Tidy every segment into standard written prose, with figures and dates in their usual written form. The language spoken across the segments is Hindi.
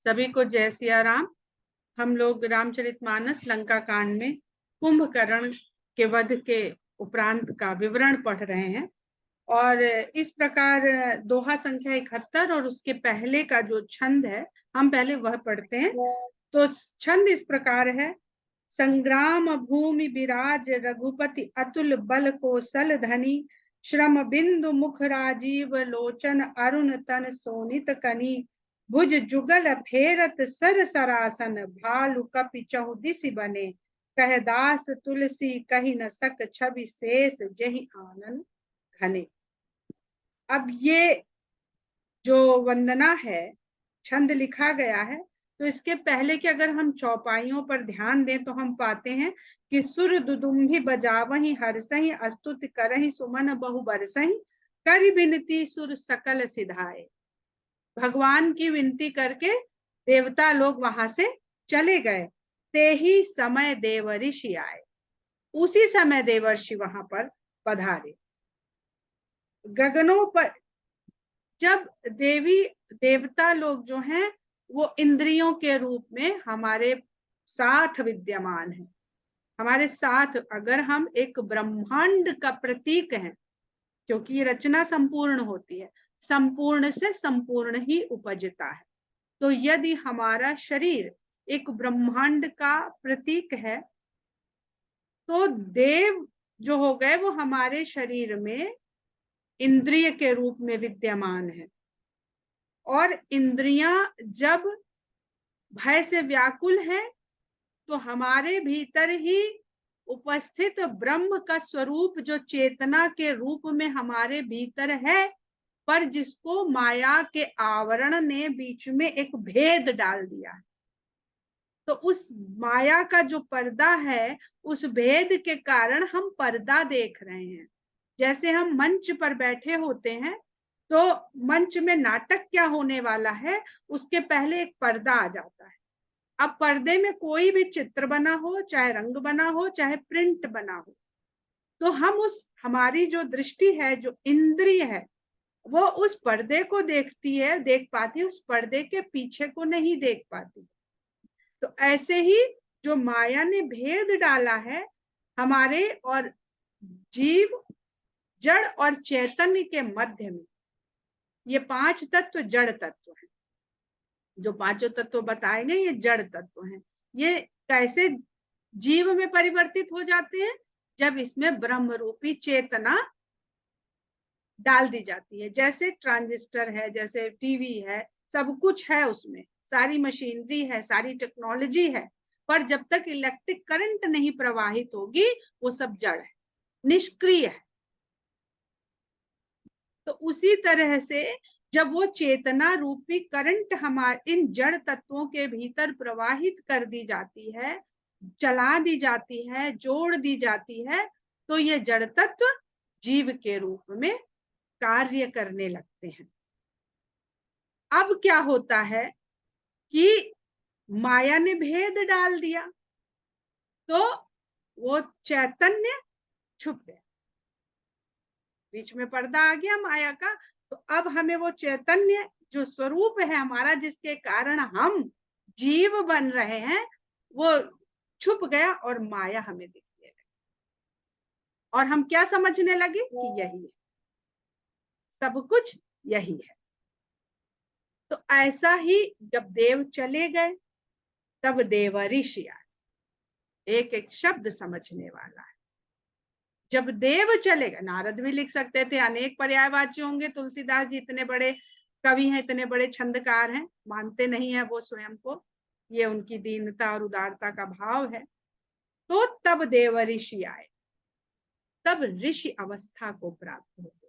सभी को जय सिया राम। हम लोग रामचरितमानस लंका कांड में कुंभकर्ण के वध के उपरांत का विवरण पढ़ रहे हैं और इस प्रकार दोहा संख्या 71 और उसके पहले का जो छंद है हम पहले वह पढ़ते हैं। तो छंद इस प्रकार है। संग्राम भूमि विराज रघुपति अतुल बल कौशल धनी, श्रम बिंदु मुख राजीव लोचन अरुण तन सोनित कनी, भुज जुगल फेरत सर सरासन, भालु कपि चहुदिसि बने, कह दास तुलसी कही न सक छवि शेष जहि आनन घने। अब ये जो वंदना है छंद लिखा गया है, तो इसके पहले के अगर हम चौपाइयों पर ध्यान दें तो हम पाते हैं कि सुर दुदुम्भी बजावहि हर्षहि, अस्तुत करहि सुमन बहु बरसहि, कर बिनती सुर सकल सिधाए। भगवान की विनती करके देवता लोग वहां से चले गए। ते ही समय देवर्षि आए, उसी समय देवर्षि वहां पर पधारे। गगनों पर जब देवी देवता लोग जो हैं वो इंद्रियों के रूप में हमारे साथ विद्यमान है, हमारे साथ। अगर हम एक ब्रह्मांड का प्रतीक हैं, क्योंकि ये रचना संपूर्ण होती है, संपूर्ण से संपूर्ण ही उपजता है। तो यदि हमारा शरीर एक ब्रह्मांड का प्रतीक है, तो देव जो हो गए वो हमारे शरीर में इंद्रिय के रूप में विद्यमान है। और इंद्रियां जब भय से व्याकुल है तो हमारे भीतर ही उपस्थित ब्रह्म का स्वरूप जो चेतना के रूप में हमारे भीतर है, पर जिसको माया के आवरण ने बीच में एक भेद डाल दिया है। तो उस माया का जो पर्दा है, उस भेद के कारण हम पर्दा देख रहे हैं। जैसे हम मंच पर बैठे होते हैं तो मंच में नाटक क्या होने वाला है उसके पहले एक पर्दा आ जाता है। अब पर्दे में कोई भी चित्र बना हो, चाहे रंग बना हो, चाहे प्रिंट बना हो, तो हम उस हमारी जो दृष्टि है, जो इंद्रिय है, वो उस पर्दे को देखती है, देख पाती है, उस पर्दे के पीछे को नहीं देख पाती। तो ऐसे ही जो माया ने भेद डाला है हमारे और जीव, जड़ और चैतन्य के मध्य में, ये 5 तत्व जड़ तत्व हैं। जो 5 तत्व बताए गए ये जड़ तत्व हैं। ये कैसे जीव में परिवर्तित हो जाते हैं? जब इसमें ब्रह्म रूपी चेतना डाल दी जाती है। जैसे ट्रांजिस्टर है, जैसे टीवी है, सब कुछ है, उसमें सारी मशीनरी है, सारी टेक्नोलॉजी है, पर जब तक इलेक्ट्रिक करंट नहीं प्रवाहित होगी वो सब जड़ है, निष्क्रिय है। तो उसी तरह से जब वो चेतना रूपी करंट हमारे इन जड़ तत्वों के भीतर प्रवाहित कर दी जाती है, चला दी जाती है, जोड़ दी जाती है, तो ये जड़ तत्व जीव के रूप में कार्य करने लगते हैं। अब क्या होता है कि माया ने भेद डाल दिया तो वो चैतन्य छुप गया, बीच में पर्दा आ गया माया का। तो अब हमें वो चैतन्य जो स्वरूप है हमारा, जिसके कारण हम जीव बन रहे हैं, वो छुप गया और माया हमें दिखने लगी। और हम क्या समझने लगे कि यही है, सब कुछ यही है। तो ऐसा ही जब देव चले गए तब देवर्षि आए। एक एक शब्द समझने वाला है। जब देव चले गए, नारद भी लिख सकते थे, अनेक पर्यायवाची होंगे। तुलसीदास जी इतने बड़े कवि हैं, इतने बड़े छंदकार हैं, मानते नहीं है वो स्वयं को, ये उनकी दीनता और उदारता का भाव है। तो तब देवर्षि आए, तब ऋषि अवस्था को प्राप्त होते,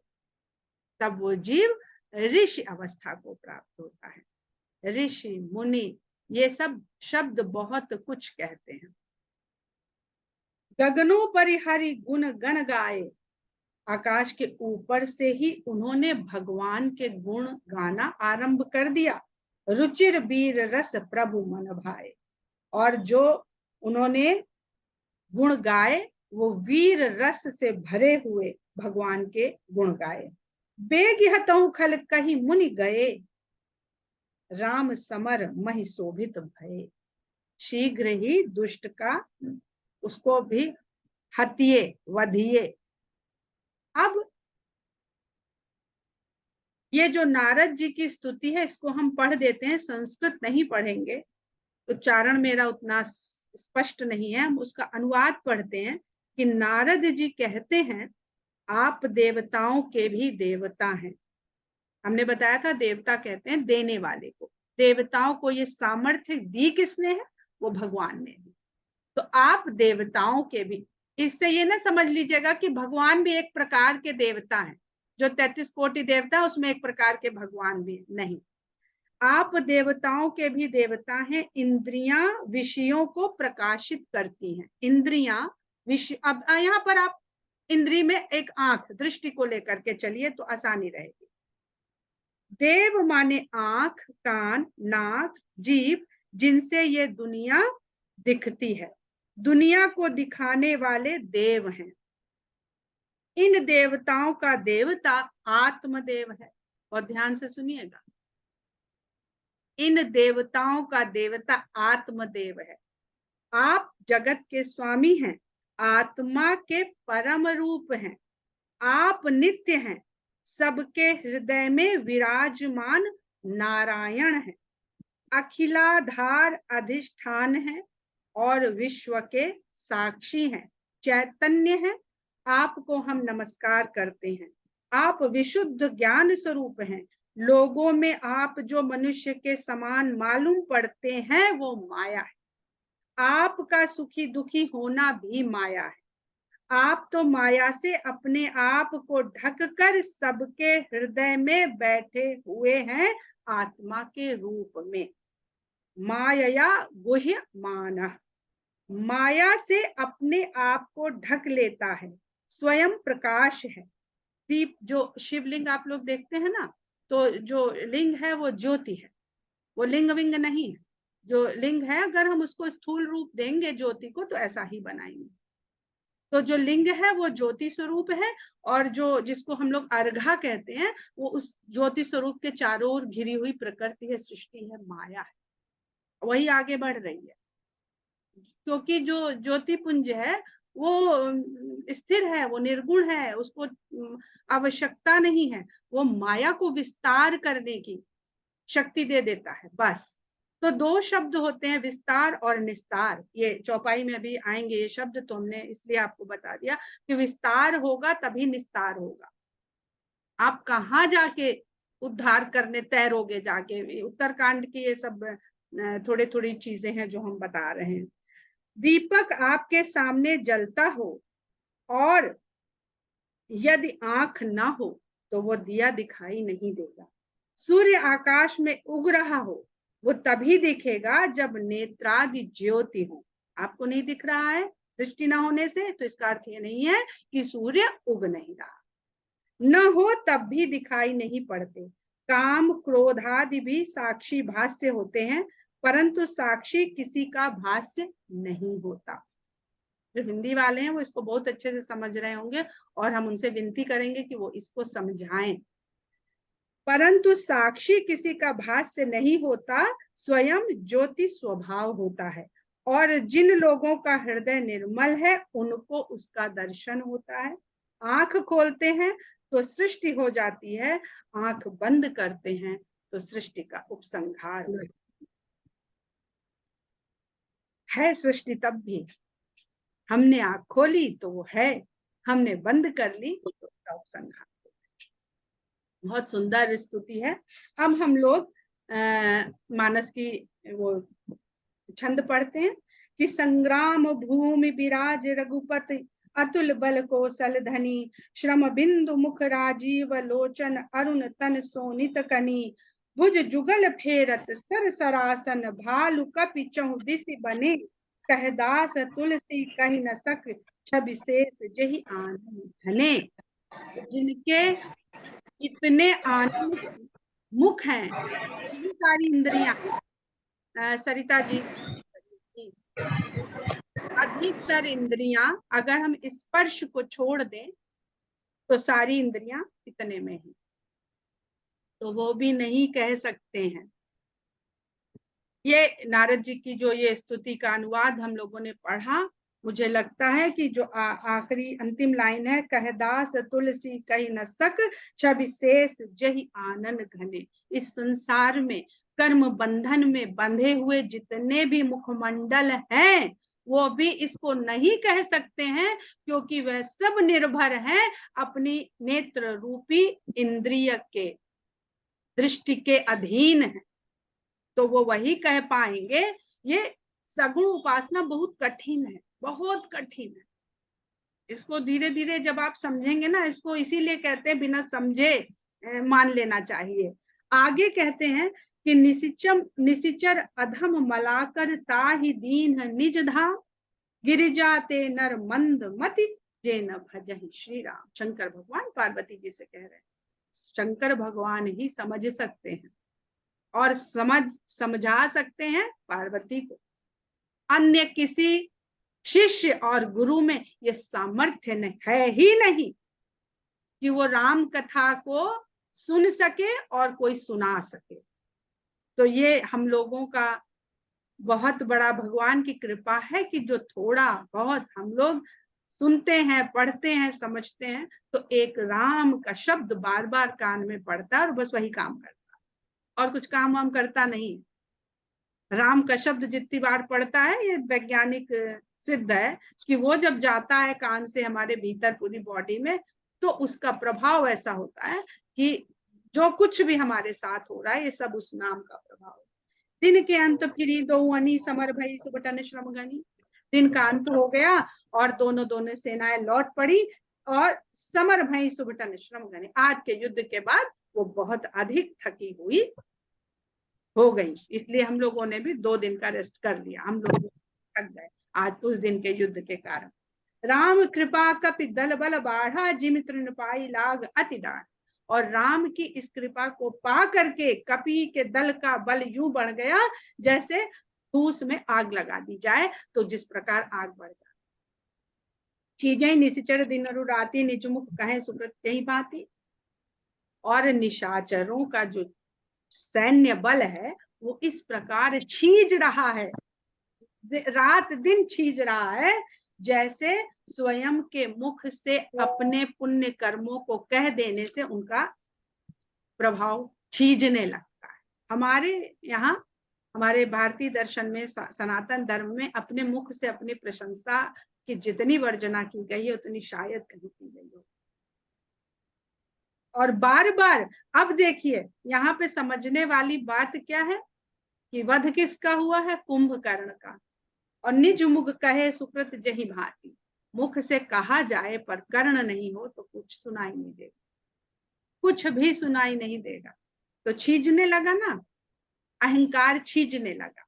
तब वो जीव ऋषि अवस्था को प्राप्त होता है। ऋषि मुनि ये सब शब्द बहुत कुछ कहते हैं। गगनों पर हरि गुण गण गाए, आकाश के ऊपर से ही उन्होंने भगवान के गुण गाना आरंभ कर दिया। रुचिर वीर रस प्रभु मन भाए, और जो उन्होंने गुण गाए वो वीर रस से भरे हुए भगवान के गुण गाए। बेग हतहु खल कहीं मुनि गए, राम समर महि शोभित भय। शीघ्र ही दुष्ट का उसको भी हतिये वधिये। अब ये जो नारद जी की स्तुति है इसको हम पढ़ देते हैं, संस्कृत नहीं पढ़ेंगे, उच्चारण मेरा उतना स्पष्ट नहीं है, हम उसका अनुवाद पढ़ते हैं कि नारद जी कहते हैं आप देवताओं के भी देवता हैं। हमने बताया था देवता कहते हैं देने वाले को, देवताओं को ये सामर्थ्य दी किसने है? वो भगवान ने दी। तो आप देवताओं के भी, इससे ये ना समझ लीजिएगा कि भगवान भी एक प्रकार के देवता हैं, जो 33 कोटि देवता उसमें एक प्रकार के भगवान भी नहीं। आप देवताओं के भी देवता हैं, इंद्रियां विषयों को प्रकाशित करती हैं। इंद्रियां विषय, अब यहाँ पर आप इंद्री में एक आंख दृष्टि को लेकर के चलिए तो आसानी रहेगी। देव माने आंख, कान, नाक, जीभ, जिनसे ये दुनिया दिखती है, दुनिया को दिखाने वाले देव हैं। इन देवताओं का देवता आत्मदेव है। और ध्यान से सुनिएगा, इन देवताओं का देवता आत्मदेव है। आप जगत के स्वामी हैं, आत्मा के परम रूप हैं, आप नित्य हैं, सबके हृदय में विराजमान नारायण है, अखिलाधार अधिष्ठान है और विश्व के साक्षी हैं, चैतन्य है। आपको हम नमस्कार करते हैं। आप विशुद्ध ज्ञान स्वरूप हैं। लोगों में आप जो मनुष्य के समान मालूम पड़ते हैं वो माया है। आपका सुखी दुखी होना भी माया है। आप तो माया से अपने आप को ढककर सबके हृदय में बैठे हुए हैं आत्मा के रूप में। माया गुह्य माना, माया से अपने आप को ढक लेता है, स्वयं प्रकाश है। दीप, जो शिवलिंग आप लोग देखते हैं ना, तो जो लिंग है वो ज्योति है, वो लिंग विंग नहीं है। जो लिंग है अगर हम उसको स्थूल रूप देंगे ज्योति को तो ऐसा ही बनाएंगे। तो जो लिंग है वो ज्योति स्वरूप है, और जो जिसको हम लोग अर्घा कहते हैं वो उस ज्योति स्वरूप के चारों ओर घिरी हुई प्रकृति है, सृष्टि है, माया है, वही आगे बढ़ रही है। क्योंकि जो ज्योति पुंज है वो स्थिर है, वो निर्गुण है, उसको आवश्यकता नहीं है, वो माया को विस्तार करने की शक्ति दे देता है बस। तो दो शब्द होते हैं, विस्तार और निस्तार। ये चौपाई में भी आएंगे ये शब्द, तो हमने इसलिए आपको बता दिया कि विस्तार होगा तभी निस्तार होगा। आप कहाँ जाके उद्धार करने तैरोगे जाके? उत्तरकांड की ये सब थोड़ी थोड़ी चीजें हैं जो हम बता रहे हैं। दीपक आपके सामने जलता हो और यदि आंख ना हो तो वो दिया दिखाई नहीं देगा। सूर्य आकाश में उग रहा हो वो तभी दिखेगा जब नेत्रादि ज्योति हो। आपको नहीं दिख रहा है दृष्टि ना होने से, तो इसका अर्थ ये नहीं है कि सूर्य उग नहीं रहा। न हो तब भी दिखाई नहीं पड़ते। काम क्रोध आदि भी साक्षी भाष्य होते हैं, परंतु साक्षी किसी का भाष्य नहीं होता। जो हिंदी वाले हैं वो इसको बहुत अच्छे से समझ रहे होंगे और हम उनसे विनती करेंगे कि वो इसको समझाएं। परंतु साक्षी किसी का भाष्य नहीं होता, स्वयं ज्योति स्वभाव होता है। और जिन लोगों का हृदय निर्मल है उनको उसका दर्शन होता है। आंख खोलते हैं तो सृष्टि हो जाती है, आंख बंद करते हैं तो सृष्टि का उपसंहार है। सृष्टि तब भी हमने आंख खोली तो वो है, हमने बंद कर ली तो उसका उपसंहार। बहुत सुंदर स्तुति है। अब हम लोग मानस की वो छंद पढ़ते हैं कि संग्राम भूमि विराज रघुपति, अतुल बल कौशल धनी, श्रम बिंदु मुख राजीव लोचन, अरुण तन सोनित कनी, भुज जुगल फेरत सर सरासन, भालु कपि चहुदिस बने, कहदास तुलसी कहि न सक, छवि शेष जहि आनंद घने। जिनके इतने आनंद मुख हैं, इतनी सारी इंद्रियां, सरिता जी अधिकतर इंद्रियां, अगर हम स्पर्श को छोड़ दें तो सारी इंद्रियां इतने में ही, तो वो भी नहीं कह सकते हैं। ये नारद जी की जो ये स्तुति का अनुवाद हम लोगों ने पढ़ा, मुझे लगता है कि जो आखिरी अंतिम लाइन है, कह दास तुलसी कही न सक, छवि शेष जही आनंद घने। इस संसार में कर्म बंधन में बंधे हुए जितने भी मुखमंडल हैं, वो भी इसको नहीं कह सकते हैं, क्योंकि वह सब निर्भर हैं अपनी नेत्र रूपी इंद्रिय के दृष्टि के अधीन है, तो वो वही कह पाएंगे। ये सगुण उपासना बहुत कठिन है, बहुत कठिन है। इसको धीरे धीरे जब आप समझेंगे ना, इसको इसीलिए कहते हैं बिना समझे मान लेना चाहिए। आगे कहते हैं कि निशिचर अधम मलाकर ताहि दीन निज धाम, गिरिजाते नर मंद मति जे न भजहि श्री राम। शंकर भगवान पार्वती जी से कह रहे हैं। शंकर भगवान ही समझ सकते हैं और समझा सकते हैं पार्वती को। अन्य किसी शिष्य और गुरु में ये सामर्थ्य है ही नहीं कि वो राम कथा को सुन सके और कोई सुना सके। तो ये हम लोगों का बहुत बड़ा भगवान की कृपा है कि जो थोड़ा बहुत हम लोग सुनते हैं, पढ़ते हैं, समझते हैं, तो एक राम का शब्द बार बार कान में पड़ता है और बस वही काम करता है, और कुछ काम वाम करता नहीं। राम का शब्द जितनी बार पड़ता है, ये वैज्ञानिक सिद्ध है कि वो जब जाता है कान से हमारे भीतर पूरी बॉडी में, तो उसका प्रभाव ऐसा होता है कि जो कुछ भी हमारे साथ हो रहा है, ये सब उस नाम का प्रभाव है। दिन के अंत फिरी दो अनी, समर भई सुबटन श्रम गनी। दिन का अंत हो गया और दोनों दोनों सेनाएं लौट पड़ी, और समर भई सुबटन श्रम गनी, आज के युद्ध के बाद वो बहुत अधिक थकी हुई हो गई। इसलिए हम लोगों ने भी 2 दिन का रेस्ट कर लिया, हम लोग थक गए आज उस दिन के युद्ध के कारण। राम कृपा कपि दल बल बाढ़ा, जिम तृण पाई लाग अति डाढ़। और राम की इस कृपा को पा करके कपि के दल का बल यूं बढ़ गया जैसे फूस में आग लगा दी जाए, तो जिस प्रकार आग बढ़ जाए। चीजें निशिचर दिन राति, निज मुख कहे सुब्रत यही भांति। और निशाचरों का जो सैन्य बल है वो इस प्रकार छीज रहा है, रात दिन छीज रहा है, जैसे स्वयं के मुख से अपने पुण्य कर्मों को कह देने से उनका प्रभाव छीजने लगता है। हमारे यहाँ, हमारे भारतीय दर्शन में, सनातन धर्म में अपने मुख से अपनी प्रशंसा की जितनी वर्जना की गई है उतनी शायद कहीं की गई हो। और बार बार, अब देखिए यहाँ पे समझने वाली बात क्या है कि वध किसका हुआ है? कुंभकर्ण का। और निज मुख कहे सुकृत जही भांति, मुख से कहा जाए पर कर्ण नहीं हो तो कुछ सुनाई नहीं देगा, कुछ भी सुनाई नहीं देगा। तो छीजने लगा ना, अहंकार छीजने लगा।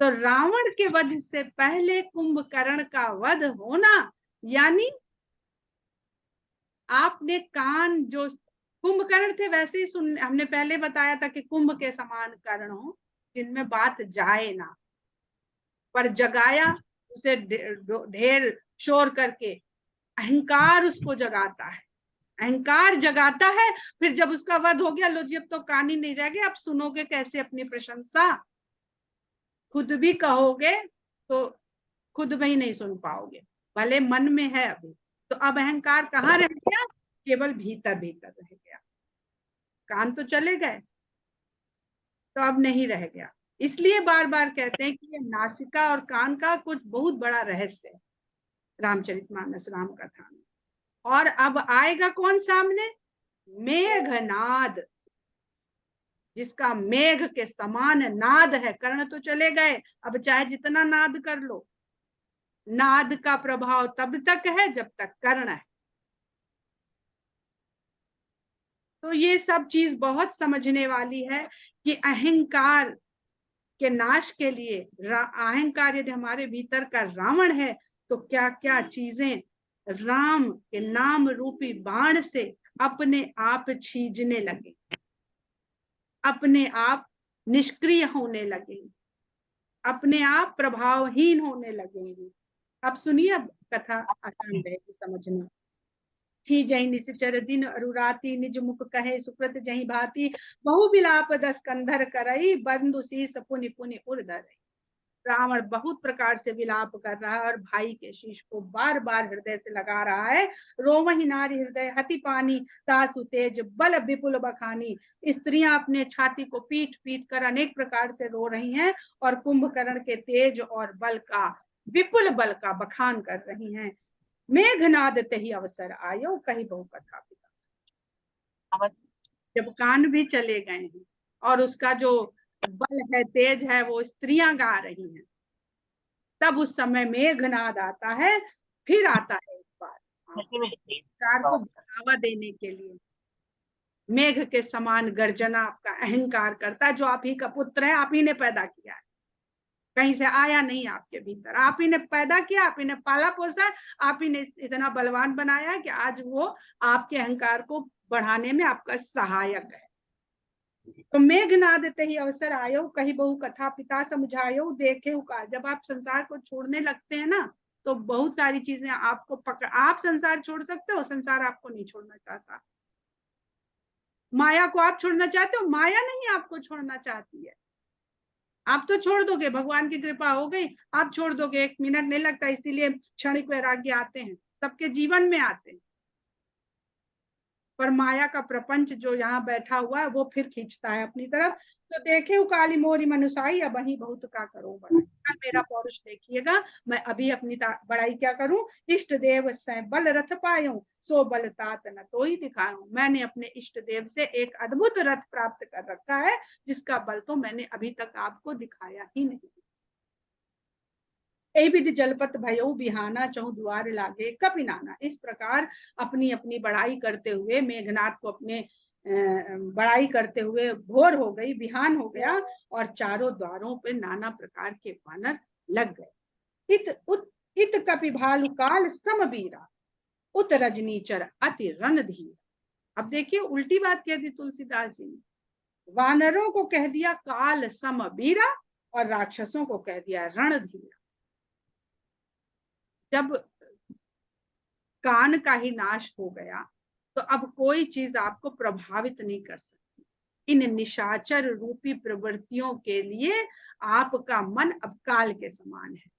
तो रावण के वध से पहले कुंभकर्ण का वध होना, यानी आपने कान, जो कुंभकर्ण थे वैसे ही सुन, हमने पहले बताया था कि कुंभ के समान कर्ण हो जिनमें बात जाए ना, पर जगाया उसे ढेर शोर करके। अहंकार उसको जगाता है, अहंकार जगाता है। फिर जब उसका वध हो गया, लो जी अब तो कान ही नहीं रह गया, अब सुनोगे कैसे अपनी प्रशंसा? खुद भी कहोगे तो खुद में ही नहीं सुन पाओगे, भले मन में है अभी। तो अब अहंकार कहाँ रह गया? केवल भीतर भीतर रह गया। कान तो चले गए, तो अब नहीं रह गया। इसलिए बार बार कहते हैं कि ये नासिका और कान का कुछ बहुत बड़ा रहस्य है रामचरितमानस, राम कथा में। और अब आएगा कौन सामने? मेघनाद, जिसका मेघ के समान नाद है। कर्ण तो चले गए, अब चाहे जितना नाद कर लो, नाद का प्रभाव तब तक है जब तक कर्ण है। तो ये सब चीज बहुत समझने वाली है कि अहंकार के नाश के लिए, अहंकार यदि हमारे भीतर का रावण है, तो क्या क्या चीजें राम के नाम रूपी बाण से अपने आप छीजने लगे, अपने आप निष्क्रिय होने लगेंगे, अपने आप प्रभावहीन होने लगेंगे। अब सुनिए, अब कथा आसान रहेगी समझना। थी जही निश्चर दिन अरुराती, निज मुख कहे सुकृत जही भांति, बहु विलाप दस कंधर करई, बंधु शीस पुनि पुनि उर्धर। रावण बहुत प्रकार से विलाप कर रहा है और भाई के शीश को बार बार हृदय से लगा रहा है। रोवहि नारी हृदय हति पानी, तासु तेज बल विपुल बखानी। स्त्रियां अपने छाती को पीट पीट कर अनेक प्रकार से रो रही हैं और कुंभकर्ण के तेज और बल का, विपुल बल का बखान कर रही हैं। मेघनाद तही अवसर आयो, कही बहु कथा पिता। जब कान भी चले गए हैं और उसका जो बल है, तेज है, वो स्त्रियां गा रही हैं, तब उस समय मेघनाद आता है। फिर आता है एक बार कार को बढ़ावा देने के लिए, मेघ के समान गर्जना आपका अहंकार करता है, जो आप ही का पुत्र है, आप ही ने पैदा किया है, कहीं से आया नहीं आपके भीतर, आप ही ने पैदा किया, आप ही ने पाला पोसा, आप ही ने इतना बलवान बनाया कि आज वो आपके अहंकार को बढ़ाने में आपका सहायक है। तो मेघनाद तही अवसर आयो, कही बहु कथा पिता समझायो, देखे का। जब आप संसार को छोड़ने लगते हैं ना, तो बहुत सारी चीजें आपको पकड़, आप संसार छोड़ सकते हो, संसार आपको नहीं छोड़ना चाहता। माया को आप छोड़ना चाहते हो, माया नहीं आपको छोड़ना चाहती है। आप तो छोड़ दोगे, भगवान की कृपा हो गई, आप छोड़ दोगे, 1 मिनट नहीं लगता। इसीलिए क्षणिक वैराग्य आते हैं, सबके जीवन में आते हैं। पर माया का प्रपंच जो यहाँ बैठा हुआ है, वो फिर खींचता है अपनी तरफ। तो देखे काली मोरी मनुसाई, अब वही बहुत का करो बड़ाई। कल मेरा पौरुष देखिएगा, मैं अभी अपनी बड़ाई क्या करूं। इष्ट देव से बल रथ पायो, सो बल तात न तो ही दिखाऊं। मैंने अपने इष्ट देव से एक अद्भुत रथ प्राप्त कर रखा है, जिसका बल तो मैंने अभी तक आपको दिखाया ही नहीं। विधि जलपत भयो बिहाना, चहु द्वार लागे कपि नाना। इस प्रकार अपनी अपनी बड़ाई करते हुए मेघनाथ को अपने बड़ाई करते हुए भोर हो गई, बिहान हो गया, और चारों द्वारों पे नाना प्रकार के वानर लग गए। इत कपि भालु काल समबीरा, उत रजनीचर अति रणधीर। अब देखिए उल्टी बात कह दी तुलसीदास जी ने, वानरों को कह दिया काल समबीरा और राक्षसों को कह दिया रणधीर। जब कान का ही नाश हो गया, तो अब कोई चीज आपको प्रभावित नहीं कर सकती। इन निशाचर रूपी प्रवृत्तियों के लिए आपका मन अब काल के समान है।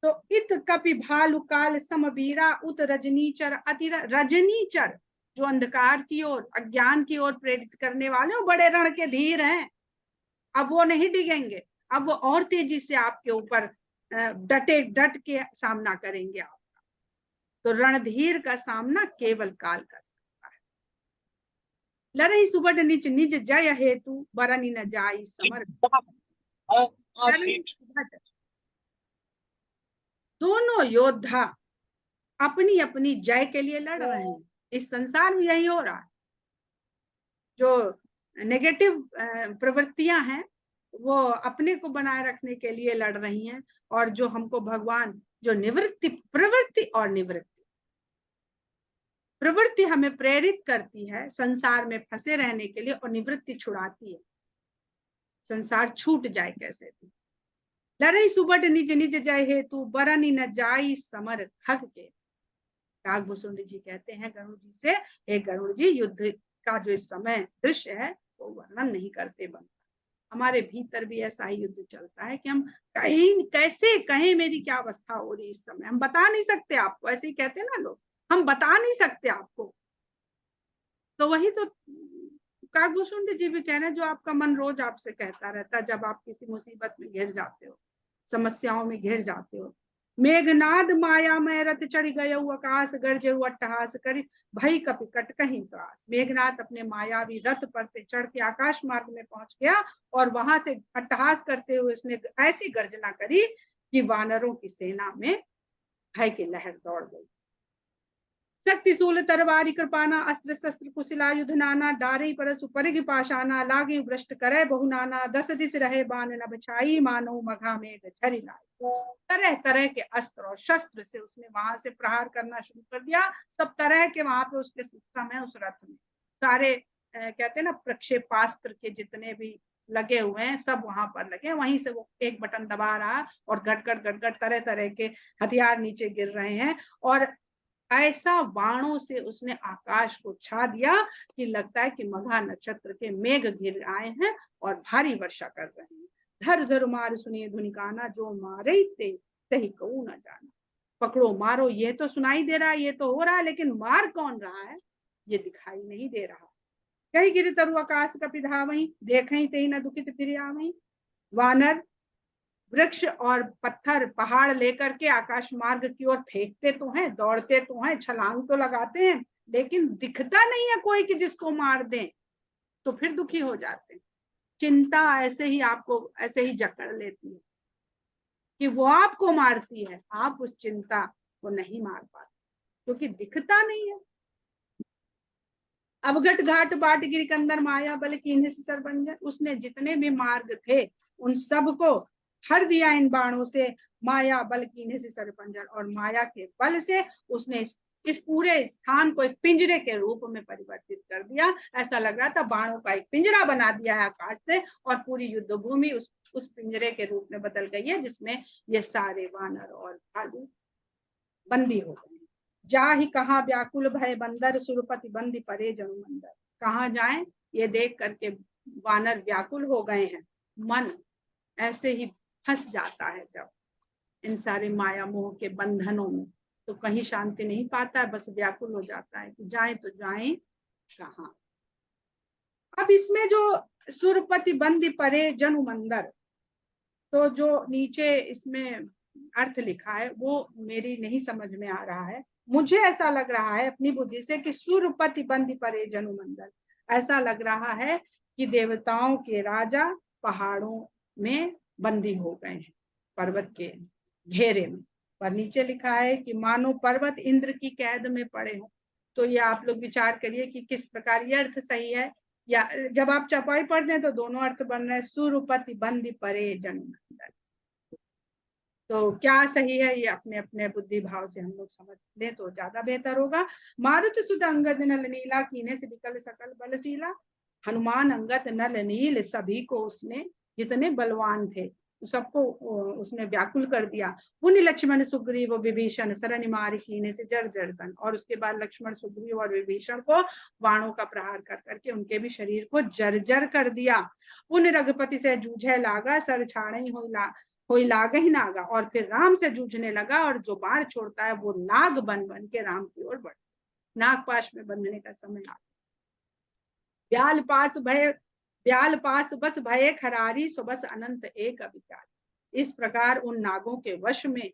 तो इत कपि भालु काल समबीरा, उत रजनीचर अति। रजनीचर जो अंधकार की ओर, अज्ञान की ओर प्रेरित करने वाले, वो बड़े रण के धीर हैं। अब वो नहीं डिगेंगे, अब वो और तेजी से आपके ऊपर डट के सामना करेंगे आपका। तो रणधीर का सामना केवल काल कर सकता है। लड़ई सुबह निज निज जय हेतु, बरनी न जाई समर। दोनों योद्धा अपनी अपनी जय के लिए लड़ रहे हैं। इस संसार में यही हो रहा है। जो नेगेटिव प्रवृत्तियां हैं, वो अपने को बनाए रखने के लिए लड़ रही हैं, और जो हमको भगवान, जो निवृत्ति, प्रवृत्ति और निवृत्ति, प्रवृत्ति हमें प्रेरित करती है संसार में फंसे रहने के लिए, और निवृत्ति छुड़ाती है, संसार छूट जाए कैसे भी। लड़ई सुबट निज निज जय हेतु, बरनी न जाई समर खग के। काकभूषुंड जी कहते हैं गरुड़ जी से, हे गरुड़ जी, युद्ध का जो इस समय दृश्य है वो वर्णन नहीं करते बनता। हमारे भीतर भी ऐसा ही युद्ध चलता है कि हम कहीं कैसे कहें मेरी क्या अवस्था हो रही इस समय, हम बता नहीं सकते आपको। ऐसे ही कहते हैं ना लोग, हम बता नहीं सकते आपको। तो वही तो काकभूषुंड जी भी कह रहे हैं, जो आपका मन रोज आपसे कहता रहता है, जब आप किसी मुसीबत में घिर जाते हो, समस्याओं में घिर जाते हो। मेघनाद माया में रथ चढ़ गए आकाश, गरजे अट्टहास करी, भई कपि कट कहीं त्रास। मेघनाथ अपने मायावी रथ पर से चढ़ के आकाश मार्ग में पहुंच गया, और वहां से अट्टहास करते हुए उसने ऐसी गर्जना करी कि वानरों की सेना में भय की लहर दौड़ गई। शक्ति शूल तरवारी कृपाना, अस्त्र शस्त्र कुशलायुध नाना, डारे परसु परिग पाशाना, लागे भ्रष्ट करे बहुनाना, 10 दिस रहे बान न बछाई, मानो मघा मेघ झरी लाई। तरह तरह के अस्त्र और शस्त्र से उसने वहां से प्रहार करना शुरू कर दिया। सब तरह के वहां पे उसके सिस्टम है उस रथ में, सारे कहते हैं ना प्रक्षेपास्त्र के जितने भी लगे हुए हैं, सब वहां पर लगे, वहीं से वो एक बटन दबा रहा और गटगट गटगट तरह तरह के हथियार नीचे गिर रहे हैं। और ऐसा बाणों से उसने आकाश को छा दिया कि लगता है कि मघा नक्षत्र के मेघ गिर आए हैं और भारी वर्षा कर रहे हैं। धर धर मार सुनिए धुनिकाना, जो मारे ते तही कहूं न जाना। पकड़ो मारो ये तो सुनाई दे रहा है, ये तो हो रहा है, लेकिन मार कौन रहा है ये दिखाई नहीं दे रहा। कहीं गिर तरु आकाश कपि धावहीं, देखें ते न दुखित फिर आवहीं। वानर वृक्ष और पत्थर पहाड़ लेकर के आकाश मार्ग की ओर फेंकते तो हैं, दौड़ते तो हैं, छलांग तो लगाते हैं, लेकिन दिखता नहीं है कोई कि जिसको मार दें, तो फिर दुखी हो जाते हैं। चिंता ऐसे ही आपको ऐसे ही जकड़ लेती है कि वो आपको मारती है, आप उस चिंता को नहीं मार पाते क्योंकि दिखता नहीं है। अवघट घाट बाट गिर कंदर माया बल कीन्हे से सरबंजन, उसने जितने भी मार्ग थे उन सबको हर दिया इन बाणों से, माया बल कीन्हे से सरबंजन, और माया के बल से उसने इस पूरे स्थान को एक पिंजरे के रूप में परिवर्तित कर दिया। ऐसा लग रहा था बाणों का एक पिंजरा बना दिया है आकाश से, और पूरी युद्ध भूमि उस पिंजरे के रूप में बदल गई है, जिसमें ये सारे वानर और भालू बंदी हो गए। जा ही कहा व्याकुल भय बंदर, सुरपति बंदी परे जनु मंदर। कहाँ जाएं ये देख करके वानर व्याकुल हो गए हैं। मन ऐसे ही फंस जाता है जब इन सारे माया मोह के बंधनों में, तो कहीं शांति नहीं पाता है, बस व्याकुल हो जाता है कि जाए तो जाए कहाँ। अब इसमें जो सुरपति बंदी परे जनु मंदर, तो जो नीचे इसमें अर्थ लिखा है वो मेरी नहीं समझ में आ रहा है। मुझे ऐसा लग रहा है अपनी बुद्धि से कि सुरपति बंदी परे जनु मंदर, ऐसा लग रहा है कि देवताओं के राजा पहाड़ों में बंदी हो गए हैं, पर्वत के घेरे में। पर नीचे लिखा है कि मानो पर्वत इंद्र की कैद में पड़े हो। तो ये आप लोग विचार करिए कि किस प्रकार ये अर्थ सही है, या जब आप चौपाई पढ़ते हैं तो दोनों अर्थ बन रहे हैं, सुरपति बंदी परे जनु मंदर। तो क्या सही है ये अपने अपने बुद्धि भाव से हम लोग समझ लें तो ज्यादा बेहतर होगा। मारुति सुत अंगद नल नीला, कीने से विकल सकल बलशीला। हनुमान अंगद नल नील सभी को उसने, जितने बलवान थे सबको उसने व्याकुल कर दिया। पुण्य लक्ष्मण सुग्रीव विभीषण शरण मार कीने से जर जर तन, और उसके बाद लक्ष्मण सुग्रीव और विभीषण को बाणों का प्रहार कर करके उनके भी शरीर को जर्जर कर दिया। पुण्य रघुपति से जूझे लागा, सर छाड़े कोई लाग ही नागा, और फिर राम से जूझने लगा, और जो बाण छोड़ता है वो नाग बन बन के राम की ओर बढ़, नागपाश में बंधने का समय आ। ब्याल पास बस भये खरारी, सो बस अनंत एक अविचार। इस प्रकार उन नागों के वश में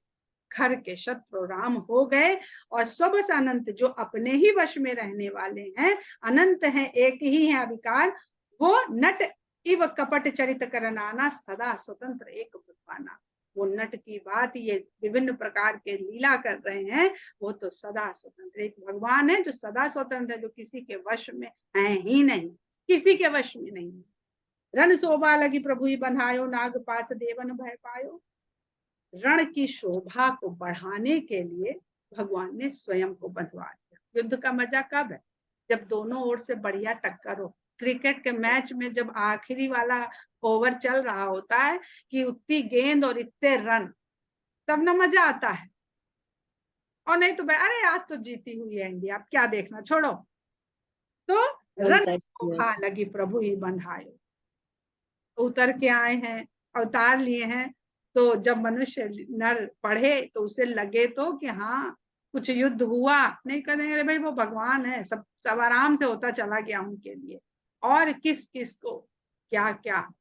खर के शत्रु राम हो गए, और स्वबस अनंत जो अपने ही वश में रहने वाले हैं, अनंत हैं, एक ही है अविकार, वो नट इव कपट चरित करनाना, सदा स्वतंत्र एक भगवाना। वो नट की बात, ये विभिन्न प्रकार के लीला कर रहे हैं, वो तो सदा स्वतंत्र एक भगवान है, जो सदा स्वतंत्र है, जो किसी के वश में है ही नहीं, किसी के वश में नहीं। रण शोभा लगी प्रभु ही बंधायो, नाग पास देवन भय पायो। रण की शोभा को बढ़ाने के लिए भगवान ने स्वयं को बंधवा दिया। युद्ध का मजा कब है? जब दोनों ओर से बढ़िया टक्कर हो। क्रिकेट के मैच में जब आखिरी वाला ओवर चल रहा होता है कि उतनी गेंद और इतने रन, तब ना मजा आता है। और नहीं तो अरे आज तो जीती हुई है इंडिया, अब क्या देखना, छोड़ो। तो रण शोभा लगी प्रभु ही बंधायो, उतर के आए हैं, अवतार लिए हैं, तो जब मनुष्य नर पढ़े तो उसे लगे तो कि हाँ कुछ युद्ध हुआ, नहीं करेंगे अरे भाई वो भगवान है, सब सब आराम से होता चला गया उनके लिए। और किस किस को क्या क्या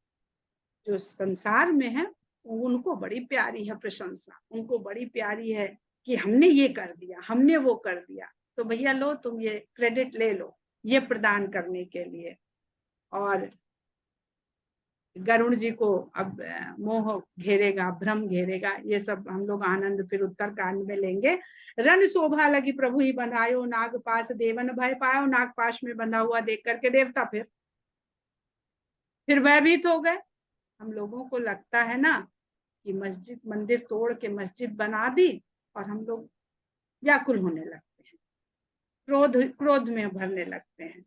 जो संसार में है उनको बड़ी प्यारी है प्रशंसा, उनको बड़ी प्यारी है कि हमने ये कर दिया, हमने वो कर दिया, तो भैया लो तुम ये क्रेडिट ले लो ये प्रदान करने के लिए। और गरुड़ जी को अब मोह घेरेगा, भ्रम घेरेगा, ये सब हम लोग आनंद फिर उत्तर कांड में लेंगे। रण शोभा लगी प्रभु ही बंधायो, नाग पास देवन भय पायो। नाग पास में बंधा हुआ देख करके देवता फिर भयभीत हो गए। हम लोगों को लगता है ना कि मस्जिद मंदिर तोड़ के मस्जिद बना दी और हम लोग व्याकुल होने लगते हैं, क्रोध में भरने लगते हैं,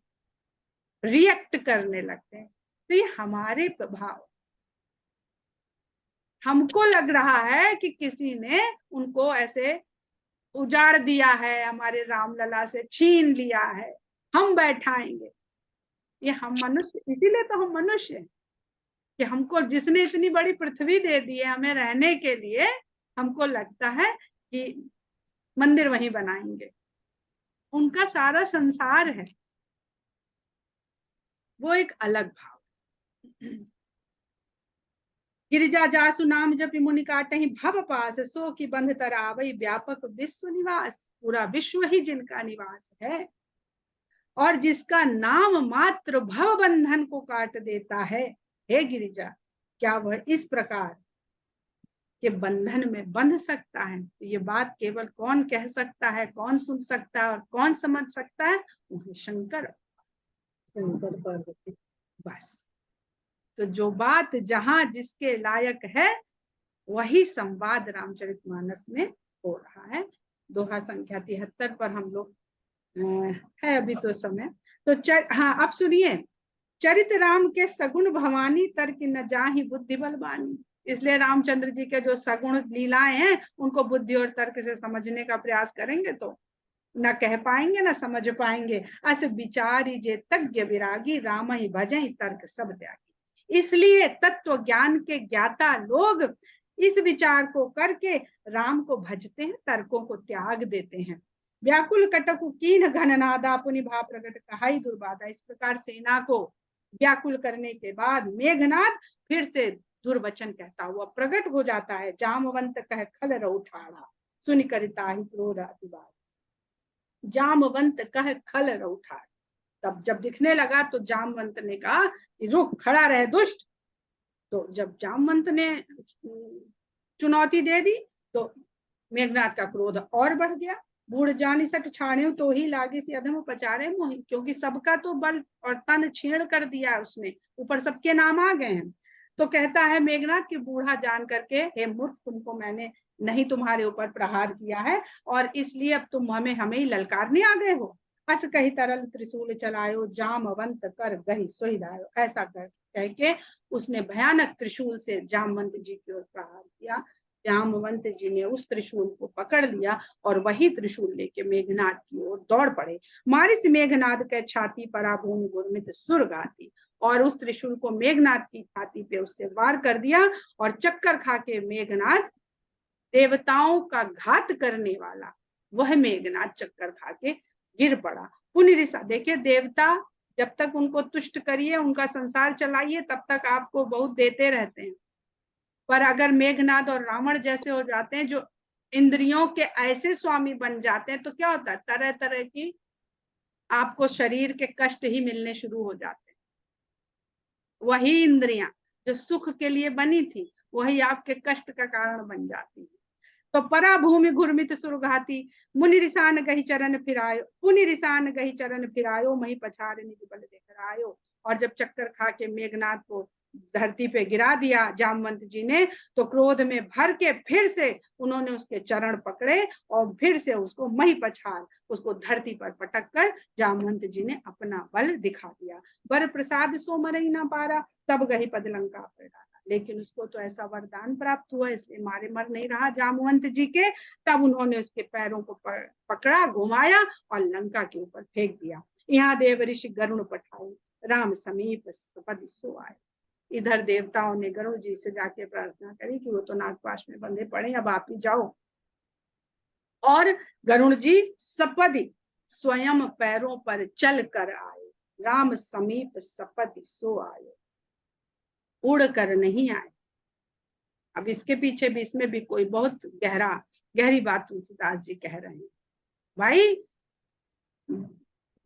रिएक्ट करने लगते हैं। तो ये हमारे प्रभाव, हमको लग रहा है कि किसी ने उनको ऐसे उजाड़ दिया है, हमारे रामलला से छीन लिया है, हम बैठाएंगे। ये हम मनुष्य, इसीलिए तो हम मनुष्य हैं कि हमको जिसने इतनी बड़ी पृथ्वी दे दी है हमें रहने के लिए, हमको लगता है कि मंदिर वहीं बनाएंगे। उनका सारा संसार है, वो एक अलग भाव। गिरिजा जासु नाम जपि मुनि काटहि भव पास, सो की बंध तर आवई व्यापक विश्व निवास। पूरा विश्व ही जिनका निवास है, और जिसका नाम मात्र भव बंधन को काट देता है। हे गिरिजा, क्या वह इस प्रकार के बंधन में बंध सकता है? तो ये बात केवल कौन कह सकता है, कौन सुन सकता है और कौन समझ सकता है? वह शंकर, शंकर पार्वती, बस। तो जो बात जहां जिसके लायक है, वही संवाद रामचरितमानस में हो रहा है। दोहा संख्या 73 पर हम लोग है अभी तो समय। तो हाँ, अब सुनिए, चरित राम के सगुण भवानी, तर्क न जाहि बुद्धि बलवानी। इसलिए रामचंद्र जी के जो सगुण लीलाएं हैं, उनको बुद्धि और तर्क से समझने का प्रयास करेंगे तो न कह पाएंगे न समझ पाएंगे। अस विचारी जे तज्ञ विरागी, राम ही भजई तर्क सब त्यागी। इसलिए तत्व ज्ञान के ज्ञाता लोग इस विचार को करके राम को भजते हैं, तर्कों को त्याग देते हैं। व्याकुल कटकु कीन घननादा, पुनि भाव प्रकट कहाई दुर्बाधा। इस प्रकार सेना को व्याकुल करने के बाद मेघनाद फिर से दुर्वचन कहता हुआ प्रकट हो जाता है। जामवंत कह खल रहो ठाड़ा, सुन करिता ही क्रोध अतिबाद। जामवंत कह खल रहो ठाड़, तब जब दिखने लगा तो जामवंत ने कहा कि रुक, खड़ा रहे दुष्ट। तो जब जामवंत ने चुनौती दे दी तो मेघनाथ का क्रोध और बढ़ गया। बूढ़ जानी सट छाड़े तो ही लागे सी अधम पचारे मोहि, क्योंकि सबका तो बल और तन छीण कर दिया उसने, ऊपर सबके नाम आ गए हैं। तो कहता है मेघनाथ कि बूढ़ा जान करके, हे मूर्ख, तुमको मैंने नहीं तुम्हारे ऊपर प्रहार किया है, और इसलिए अब तुम हमें ही ललकारने आ गए हो। अस कही तरल त्रिशूल चलायो, जामवंत कर गही सोई दायो। ऐसा कह के उसने भयानक त्रिशूल से जामवंत जी की ओर प्रहार किया। जामवंत जी ने उस त्रिशूल को पकड़ लिया और वही त्रिशूल लेके मेघनाद की ओर दौड़ पड़े। मारिस मेघनाद के छाती परा भूमि गुरमित सुर गाती, और उस त्रिशूल को मेघनाद की छाती पे उससे वार कर दिया, और चक्कर खा के मेघनाद, देवताओं का घात करने वाला वह मेघनाद चक्कर खा के गिर पड़ा। पुनः देखिए, देवता जब तक उनको तुष्ट करिए, उनका संसार चलाइए, तब तक आपको बहुत देते रहते हैं। पर अगर मेघनाद और रावण जैसे हो जाते हैं, जो इंद्रियों के ऐसे स्वामी बन जाते हैं, तो क्या होता है, तरह तरह की आपको शरीर के कष्ट ही मिलने शुरू हो जाते हैं। वही इंद्रियां जो सुख के लिए बनी थी, वही आपके कष्ट का कारण बन जाती है। तो परा भूमि घुरमित सुरघाती, मुनि रिसान गही चरण फिरायो, पुनि रिसान गही चरण फिरायो, मही पछाड़ निज बल देख आयो। और जब चक्कर खा के मेघनाथ को धरती पे गिरा दिया जामवंत जी ने, तो क्रोध में भर के फिर से उन्होंने उसके चरण पकड़े और फिर से उसको मही पछाड़, उसको धरती पर पटक कर जामवंत जी ने अपना बल दिखा दिया। वर प्रसाद सो मरई ना पारा, तब गही पद लंका पर डाला। लेकिन उसको तो ऐसा वरदान प्राप्त हुआ, इसलिए मारे मर नहीं रहा जामवंत जी के। तब उन्होंने उसके पैरों को पकड़ा, घुमाया और लंका के ऊपर फेंक दिया। यहाँ देव ऋषि गरुण पठाए, राम समीप पद सो आए। इधर देवताओं ने गरुड़ जी से जाके प्रार्थना करी कि वो तो नागपाश में बंधे पड़े, अब आप ही जाओ। और गरुड़ जी सपदि स्वयं पैरों पर चल कर आए, राम समीप सपदि सो आए, उड़ कर नहीं आए। अब इसके पीछे भी, इसमें भी कोई बहुत गहरी बात तुलसीदास जी कह रहे हैं। भाई,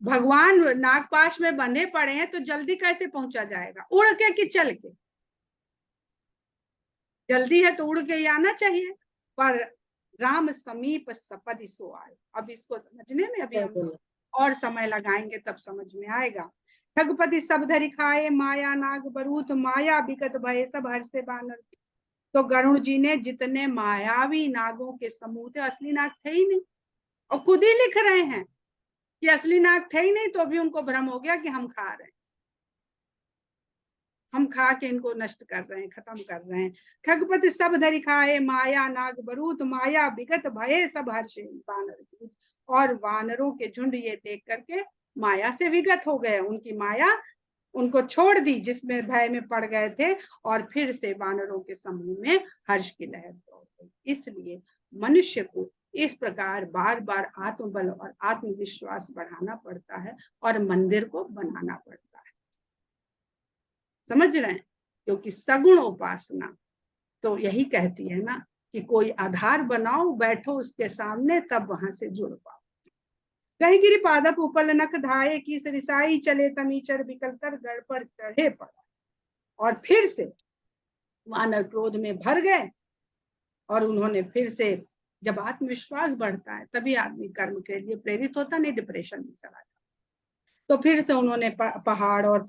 भगवान नागपाश में बंधे पड़े हैं तो जल्दी कैसे पहुंचा जाएगा, उड़ के कि चल के? जल्दी है तो उड़ के ही आना चाहिए। पर राम समीप सपदि सो आए, अब इसको समझने में अभी हम और समय लगाएंगे, तब समझ में आएगा। ठगपति सब धरि खाए, माया नाग बरूथ, माया बिकट भय सब हर्ष से बानर। तो गरुड़ जी ने जितने मायावी नागों के समूह थे, असली नाग थे ही नहीं, और खुद ही लिख रहे हैं कि असली नाग थे ही नहीं, तो भी उनको भ्रम हो गया कि हम खा रहे हैं। हम खा के इनको नष्ट कर रहे हैं, खत्म कर रहे हैं। खगपति सब धरि खाए माया नाग बरूत, माया विगत भये सब हर्षे वानर जूत। और वानरों के झुंड ये देख करके माया से विगत हो गए, उनकी माया उनको छोड़ दी जिसमें भय में पड़ गए थे, और फिर से वानरों के समूह में हर्ष की लहर दौड़ गई। इसलिए मनुष्य को इस प्रकार बार बार आत्मबल और आत्मविश्वास बढ़ाना पड़ता है और मंदिर को बनाना पड़ता है। समझ रहे हैं? क्योंकि सगुण उपासना तो यही कहती है ना कि कोई आधार बनाओ, बैठो उसके सामने, तब वहां से जुड़ पाओ। कहीं गिरी पादप उपल नख धाये की सरिसाई, चले तमीचर बिकलतर गढ़ पर चढ़े पड़ा। और फिर से वानर क्रोध में भर गए और उन्होंने फिर से, जब आत्मविश्वास बढ़ता है तभी आदमी कर्म के लिए प्रेरित होता, नहीं डिप्रेशन में चला जाता। तो फिर से उन्होंने पहाड़ और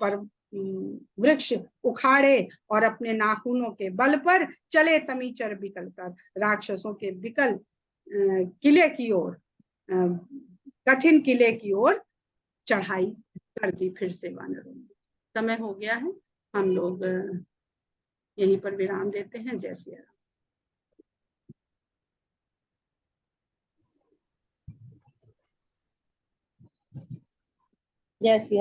वृक्ष उखाड़े और अपने नाखूनों के बल पर चले तमीचर बिकल कर राक्षसों के विकल किले की ओर, कठिन किले की ओर चढ़ाई कर दी फिर से वानरों ने। समय हो गया है, हम लोग यहीं पर विराम देते हैं। जय श्री राम। जय श्री